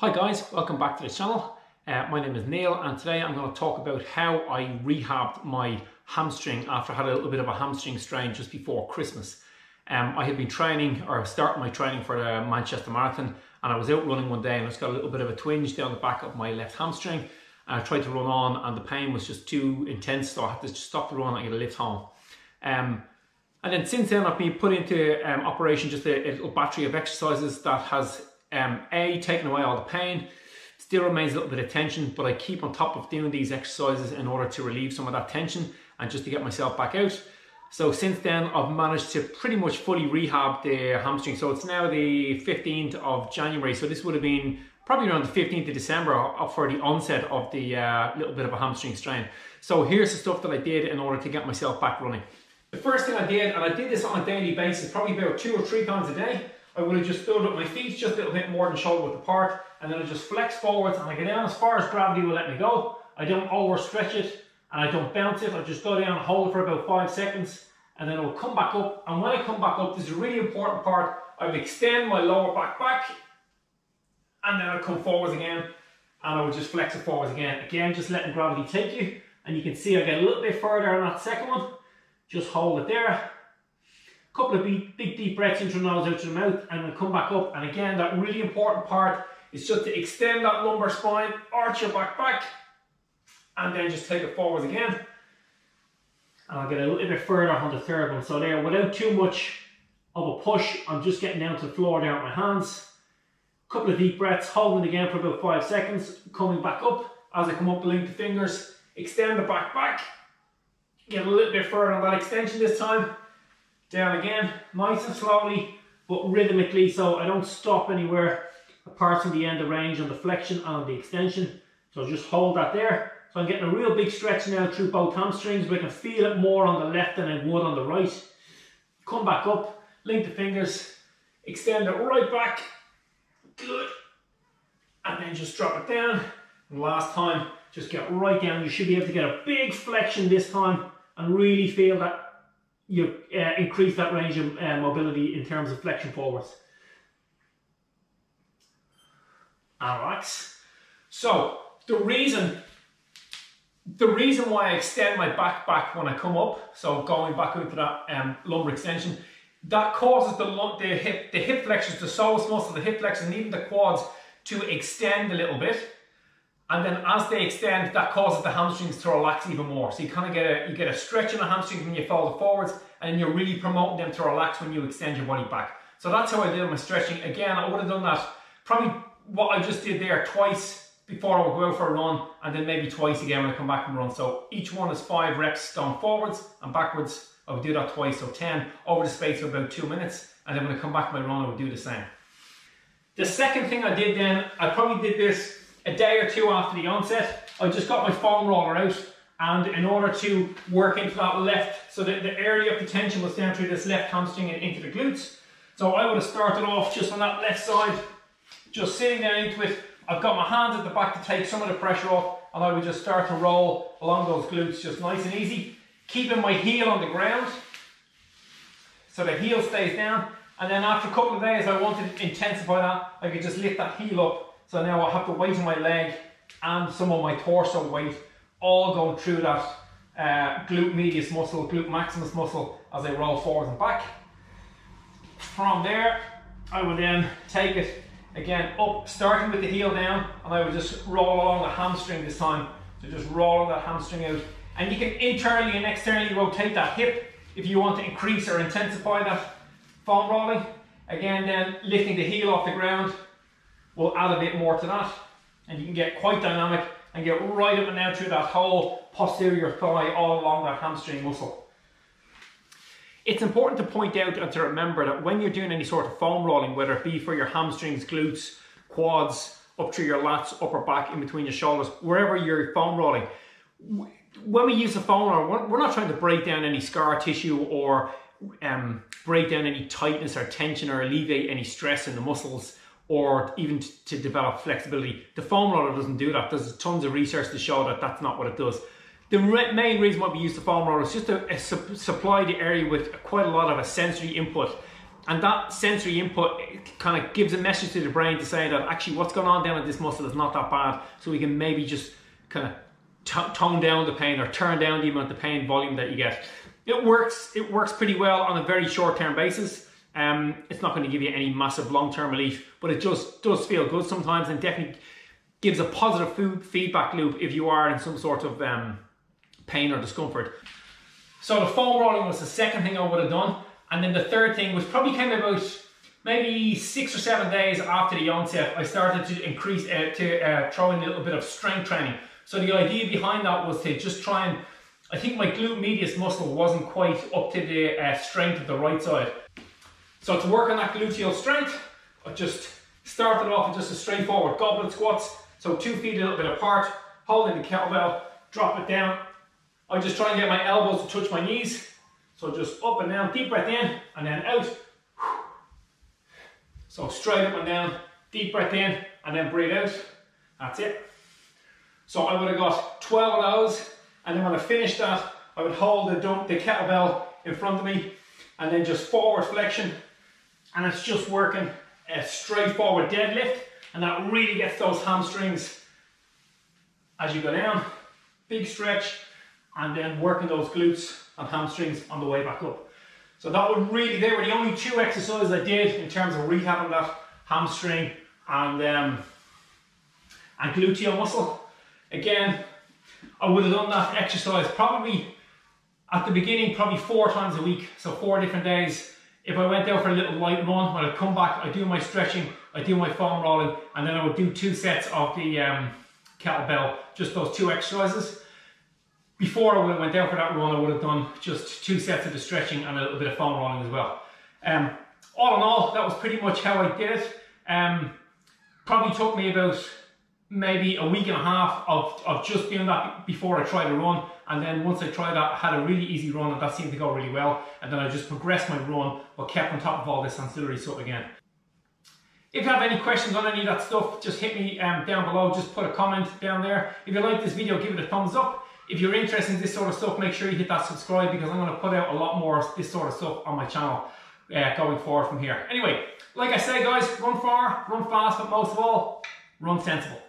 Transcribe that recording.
Hi guys, welcome back to the channel. My name is Neil and today I'm going to talk about how I rehabbed my hamstring after I had a little bit of a hamstring strain just before Christmas. I had been training or starting my training for the Manchester Marathon, and I was out running one day and I just got a little bit of a twinge down the back of my left hamstring. And I tried to run on and the pain was just too intense, so I had to just stop the run and get a lift home. And then since then I've been put into operation just a little battery of exercises that has taken away all the pain. Still remains a little bit of tension, but I keep on top of doing these exercises in order to relieve some of that tension and just to get myself back out. So since then I've managed to pretty much fully rehab the hamstring. So it's now the 15th of January, so this would have been probably around the 15th of December for the onset of the little bit of a hamstring strain. So here's the stuff that I did in order to get myself back running. The first thing I did, and I did this on a daily basis, probably about 2 or 3 times a day, I would have just stood up my feet just a little bit more than shoulder width apart, and then I just flex forwards and I go down as far as gravity will let me go. I don't overstretch it and I don't bounce it. I just go down and hold it for about 5 seconds, and then I'll come back up. And when I come back up, this is a really important part, I will extend my lower back, and then I'll come forwards again, and I will just flex it forwards again. Again, just letting gravity take you, and you can see I get a little bit further on that second one. Just hold it there. Couple of big deep breaths into the nose, out to the mouth, and then come back up. And again, that really important part is just to extend that lumbar spine, arch your back, and then just take it forwards again. And I'll get a little bit further on the third one. So there, without too much of a push, I'm just getting down to the floor there with my hands. Couple of deep breaths, holding it again for about 5 seconds, coming back up. As I come up, link the fingers, extend the back, get a little bit further on that extension this time. Down again, nice and slowly, but rhythmically, so I don't stop anywhere apart from the end of range on the flexion and on the extension. So just hold that there. So I'm getting a real big stretch now through both hamstrings, but I can feel it more on the left than I would on the right. Come back up, link the fingers, extend it right back, good, and then just drop it down. And last time, just get right down. You should be able to get a big flexion this time and really feel that you increase that range of mobility in terms of flexion forwards. And relax. So the reason why I extend my back when I come up, so going back into that lumbar extension, that causes the hip flexors, the psoas muscle, the hip flexors, and even the quads to extend a little bit. And then as they extend, that causes the hamstrings to relax even more. So you kind of get a stretch in the hamstrings when you fold it forwards, and you're really promoting them to relax when you extend your body back. So that's how I did my stretching. Again, I would have done that probably what I just did there twice before I would go out for a run, and then maybe twice again when I come back from a run. So each one is 5 reps going forwards and backwards. I would do that twice, so 10 over the space of about 2 minutes. And then when I come back from my run, I would do the same. The second thing I did then, I probably did this a day or 2 after the onset. I just got my foam roller out, and in order to work into that left, so that the area of the tension was down through this left hamstring and into the glutes. So I would have started off just on that left side, just sitting down into it. I've got my hands at the back to take some of the pressure off, and I would just start to roll along those glutes, just nice and easy, keeping my heel on the ground, so the heel stays down. And then after a couple of days, I wanted to intensify that. I could just lift that heel up. So now I have the weight of my leg and some of my torso weight all going through that glute medius muscle, glute maximus muscle as I roll forwards and back. From there, I would then take it again up, starting with the heel down, and I would just roll along the hamstring this time. So just rolling that hamstring out. And you can internally and externally rotate that hip if you want to increase or intensify that foam rolling. Again, then lifting the heel off the ground will add a bit more to that, and you can get quite dynamic and get right up and down through that whole posterior thigh all along that hamstring muscle. It's important to point out and to remember that when you're doing any sort of foam rolling, whether it be for your hamstrings, glutes, quads, up through your lats, upper back, in between your shoulders, wherever you're foam rolling, when we use the foam roller, we're not trying to break down any scar tissue or break down any tightness or tension or alleviate any stress in the muscles, or even to develop flexibility. The foam roller doesn't do that. There's tons of research to show that that's not what it does. The main reason why we use the foam roller is just to supply the area with quite a lot of a sensory input And that sensory input kind of gives a message to the brain to say that actually what's going on down at this muscle is not that bad, so we can maybe just kind of tone down the pain or turn down the amount of pain volume that you get. It works pretty well on a very short-term basis. It's not going to give you any massive long-term relief, but it just does feel good sometimes, and definitely gives a positive feedback loop if you are in some sort of pain or discomfort. So the foam rolling was the second thing I would have done. And then the third thing was probably came about maybe 6 or 7 days after the onset. I started to increase, throw in a little bit of strength training. So the idea behind that was to just try and, I think my glute medius muscle wasn't quite up to the strength of the right side. So to work on that gluteal strength, I just started off with just a straightforward goblet squats. So 2 feet a little bit apart, holding the kettlebell, drop it down. I just try and get my elbows to touch my knees. So just up and down, deep breath in, and then out. So straight up and down, deep breath in, and then breathe out. That's it. So I would have got 12 of those, and then when I finished that, I would hold the kettlebell in front of me, and then just forward flexion, and it's just working a straightforward deadlift, and that really gets those hamstrings as you go down. Big stretch, and then working those glutes and hamstrings on the way back up. So that would really, they were the only 2 exercises I did in terms of rehabbing that hamstring and gluteal muscle. Again, I would have done that exercise probably at the beginning, probably 4 times a week, so 4 different days. If I went out for a little light run, when I'd come back, I'd do my stretching, I'd do my foam rolling, and then I would do 2 sets of the kettlebell, just those 2 exercises. Before I went out for that run, I would have done just 2 sets of the stretching and a little bit of foam rolling as well. All in all, that was pretty much how I did it. Probably took me about maybe a week and a half of just doing that before I tried a run. And then once I tried that, I had a really easy run, and that seemed to go really well. And then I just progressed my run, but kept on top of all this ancillary stuff again. If you have any questions on any of that stuff, just hit me down below. Just put a comment down there. If you like this video, give it a thumbs up. If you're interested in this sort of stuff, make sure you hit that subscribe, because I'm going to put out a lot more of this sort of stuff on my channel going forward from here. Anyway, like I say guys, run far, run fast, but most of all, run sensible.